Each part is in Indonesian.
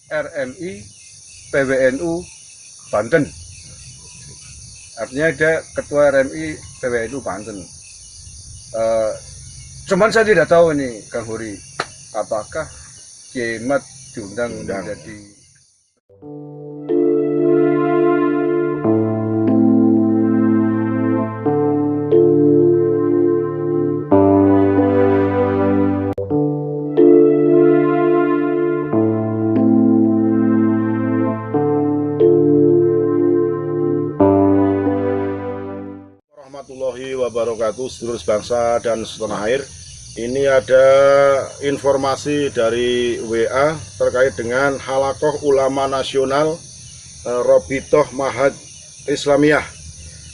RMI PWNU Banten. Artinya dia ketua RMI PWNU Banten. Cuman saya tidak tahu ini Kang Huri, apakah Kiai Mat diundang menjadi warahmatullahi wabarakatuh, sedulur bangsa dan setanah air. Ini ada informasi dari WA terkait dengan Halakoh Ulama Nasional Robitoh Mahad Islamiyah,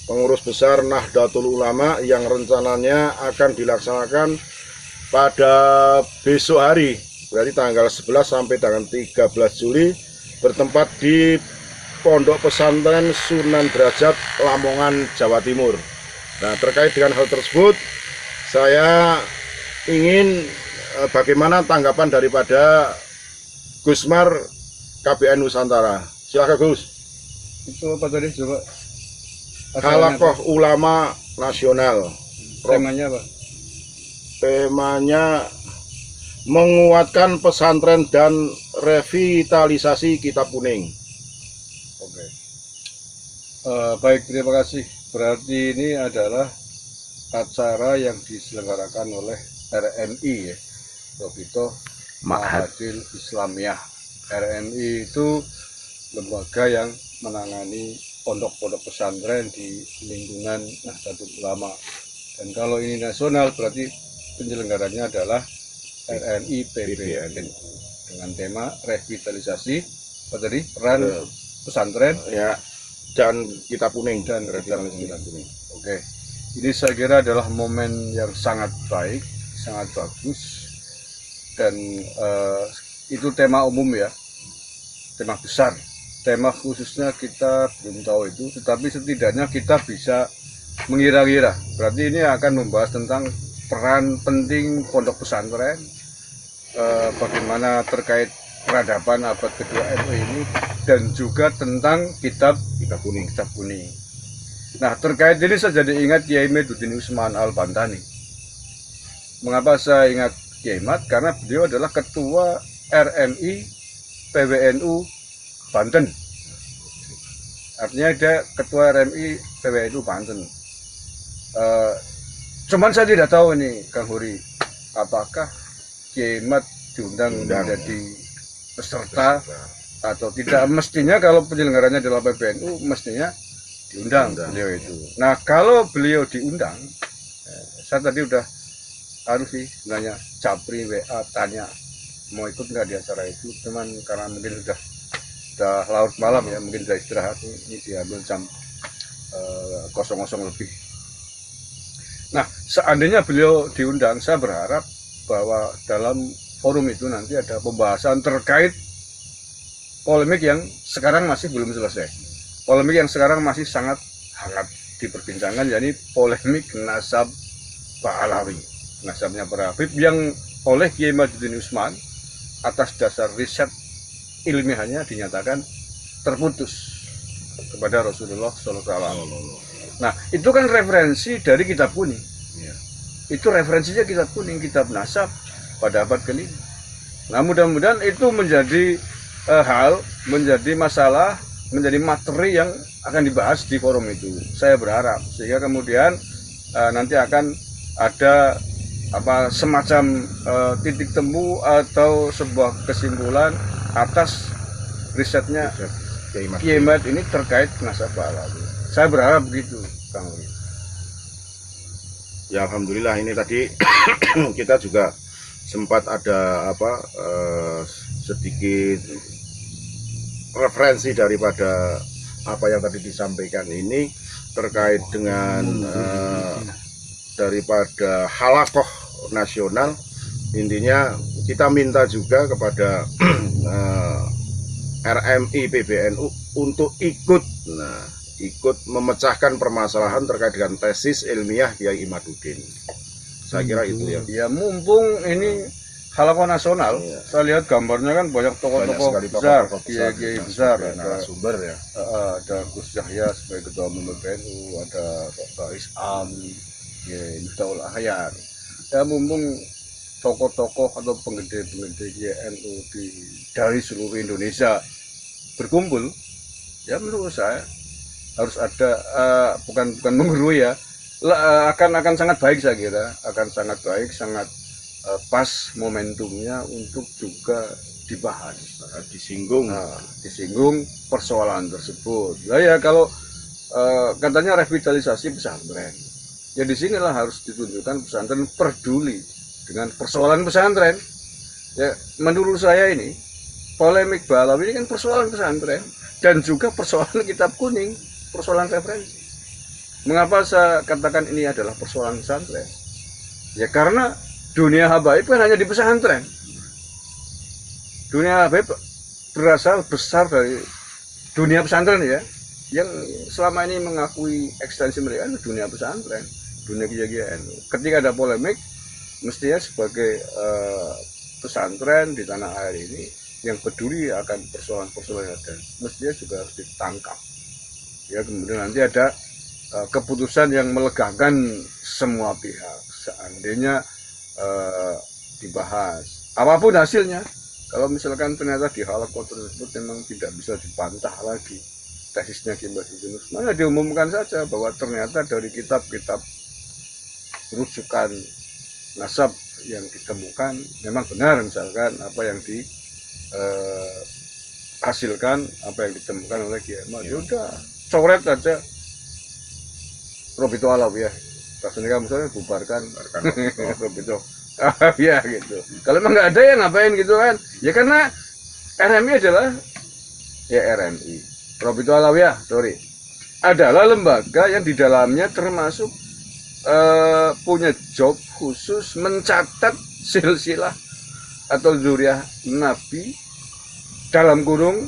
pengurus besar Nahdlatul Ulama, yang rencananya akan dilaksanakan pada besok hari, berarti tanggal 11 sampai tanggal 13 Juli, bertempat di Pondok Pesantren Sunan Derajat, Lamongan, Jawa Timur. Nah, terkait dengan hal tersebut, saya ingin bagaimana tanggapan daripada Gusmar KBN Nusantara. Silakan Gus. itu apa tadi coba? Halakoh Ulama Nasional. Temanya apa? Temanya menguatkan pesantren dan revitalisasi Kitab Kuning. Oke. Baik, terima kasih. Berarti ini adalah acara yang diselenggarakan oleh RMI ya, Robitoh Mahadil Islamiyah. RMI itu lembaga yang menangani pondok-pondok pesantren di lingkungan Nahdlatul Ulama. Dan kalau ini nasional berarti penyelenggaranya adalah RMI PBNU dengan tema revitalisasi apa tadi? Peran pesantren Ya, dan Kitab Kuning. dan revitalisasi Kitab Kuning. Oke. Ini saya kira adalah momen yang sangat baik, sangat bagus, dan itu tema umum ya, tema besar. Tema khususnya kita belum tahu itu, tetapi setidaknya kita bisa mengira-ngira. Berarti ini akan membahas tentang peran penting pondok pesantren, bagaimana terkait peradaban abad kedua NU ini, dan juga tentang Kitab Kuning. Nah, terkait ini saya jadi ingat Kiai Meduddin Usman Al-Bantani. Mengapa saya ingat Kiai Mat? Karena beliau adalah ketua RMI PWNU Banten. Artinya dia ketua RMI PWNU Banten. Cuman saya tidak tahu ini Kang Huri, apakah Kiai Mat diundang menjadi peserta atau tidak. Mestinya kalau penyelenggaranya adalah PWNU, mestinya diundang beliau itu. Nah, kalau beliau diundang, saya tadi udah harus sih nanya Capri WA tanya mau ikut nggak di acara itu, cuman karena mungkin sudah larut malam ya, mungkin sudah istirahat, ini diambil jam 00 lebih. Nah, seandainya beliau diundang, saya berharap bahwa dalam forum itu nanti ada pembahasan terkait polemik yang sekarang masih belum selesai. Polemik yang sekarang masih sangat hangat diperbincangkan, yakni polemik nasab Pahlawi, nasabnya para Habib yang oleh Kiai Meduddin Usman atas dasar riset ilmiahnya dinyatakan terputus kepada Rasulullah SAW. Nah, itu kan referensi dari Kitab Kuning. Itu referensinya Kitab Kuning, kitab nasab pada abad ke-5. Nah, mudah-mudahan itu menjadi menjadi masalah, menjadi materi yang akan dibahas di forum itu. Saya berharap sehingga kemudian nanti akan ada semacam titik temu atau sebuah kesimpulan atas risetnya Kiai Mat ini terkait nasab Pahlawi. Saya berharap begitu, Kang Uli. Ya, alhamdulillah, ini tadi kita juga sempat ada sedikit referensi daripada apa yang tadi disampaikan ini terkait dengan daripada Halakoh Nasional. Intinya kita minta juga kepada RMI PBNU untuk ikut memecahkan permasalahan terkait dengan tesis ilmiah Kiai Imaduddin. Saya kira itu ya. Ya, mumpung ini halakoh nasional. Iya. Saya lihat gambarnya kan banyak tokoh-tokoh sekali besar, tokoh-tokoh kiai-kiai yang besar, sebagai narasumber ya. ada Gus Yahya sebagai ketua umum PBNU, ada Dr. Isam, Kiai Miftahul Ahyar. Ya mumpung tokoh-tokoh atau penggede-penggede NU dari seluruh Indonesia berkumpul, ya menurut saya harus ada bukan menggurui ya, akan sangat baik, saya kira akan sangat baik, sangat pas momentumnya untuk juga dibahas, disinggung persoalan tersebut. Nah ya kalau katanya revitalisasi pesantren, ya disinilah harus ditunjukkan pesantren peduli dengan persoalan pesantren. Ya menurut saya ini polemik Balawi ini kan persoalan pesantren dan juga persoalan kitab kuning, persoalan referensi. Mengapa saya katakan ini adalah persoalan pesantren? Ya karena dunia habaib kan hanya di pesantren. Dunia habaib berasal besar dari dunia pesantren ya, yang selama ini mengakui ekstensi mereka itu dunia pesantren, dunia kiai-kiai NU. Ketika ada polemik, mestinya sebagai pesantren di tanah air ini yang peduli akan persoalan-persoalan yang ada, mestinya juga harus ditangkap. Ya kemudian nanti ada keputusan yang melegakan semua pihak. Seandainya dibahas, apapun hasilnya, kalau misalkan ternyata di halakoh tersebut memang tidak bisa dibantah lagi tesisnya Kiai Mbah Yunus, maka diumumkan saja bahwa ternyata dari kitab-kitab rujukan nasab yang ditemukan memang benar, misalkan apa yang dihasilkan, apa yang ditemukan oleh Kiai Ahmad, ya udah coret aja Robito Alawiyah, rasanya kamu misalnya bubarkan Robito ya gitu. Kalau memang nggak ada ya ngapain gitu kan? Ya karena RMI adalah ya RMI, Robito Alawiyah, sorry, adalah lembaga yang di dalamnya termasuk punya job khusus mencatat silsilah atau zuriat Nabi dalam kurung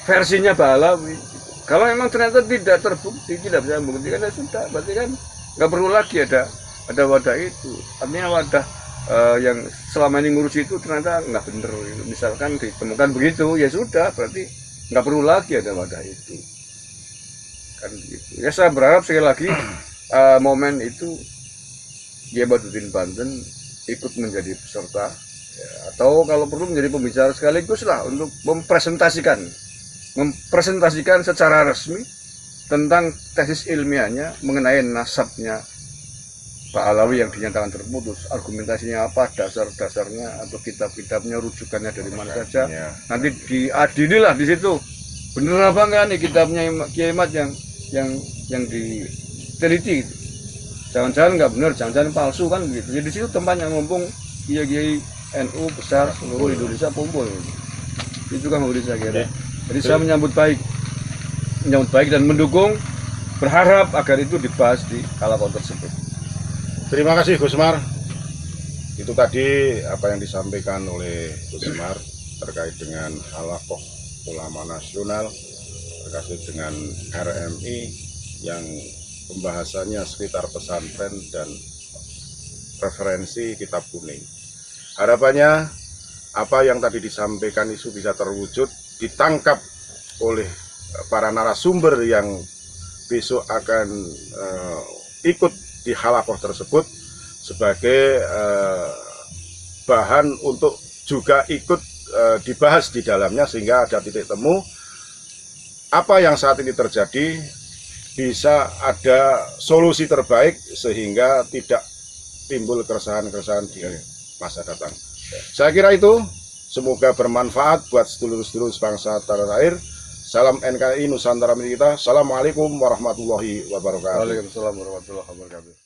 versinya Balawi. Kalau memang ternyata tidak terbukti, tidak bisa membuktikan, ya sudah, berarti kan nggak perlu lagi ada wadah itu. Artinya wadah yang selama ini ngurus itu ternyata nggak bener. Misalkan ditemukan begitu, ya sudah, berarti nggak perlu lagi ada wadah itu. Kan begitu. Ya saya berharap sekali lagi momen itu Kiai Badruddin Banten ikut menjadi peserta, ya, atau kalau perlu menjadi pembicara sekaligus lah untuk mempresentasikan secara resmi tentang tesis ilmiahnya mengenai nasabnya Pak Alawi yang dinyatakan terputus, argumentasinya apa, dasar-dasarnya atau kitab-kitabnya, rujukannya dari mana saja. Nanti diadililah di situ, bener apa enggak nih kitabnya Kiai Ahmad yang diteliti. Jangan-jangan nggak benar, jangan-jangan palsu kan begitu. Jadi di situ tempatnya mumpung kiai-kiai NU besar seluruh Indonesia kumpul. Itu kan menurut saya kira. Jadi saya menyambut baik dan mendukung, berharap agar itu dibahas di halakoh tersebut. Terima kasih Gus Mar. Itu tadi apa yang disampaikan oleh Gus Mar terkait dengan halakoh ulama nasional terkait dengan RMI yang pembahasannya sekitar pesantren dan referensi kitab kuning. Harapannya apa yang tadi disampaikan itu bisa terwujud, ditangkap oleh para narasumber yang besok akan ikut di halakoh tersebut sebagai bahan untuk juga ikut dibahas di dalamnya, sehingga ada titik temu apa yang saat ini terjadi, bisa ada solusi terbaik sehingga tidak timbul keresahan-keresahan di masa datang. Saya kira itu semoga bermanfaat buat sedulur-sedulur bangsa tanah air. Salam NKRI Nusantara milik kita. Assalamualaikum warahmatullahi wabarakatuh. Waalaikumsalam warahmatullahi wabarakatuh.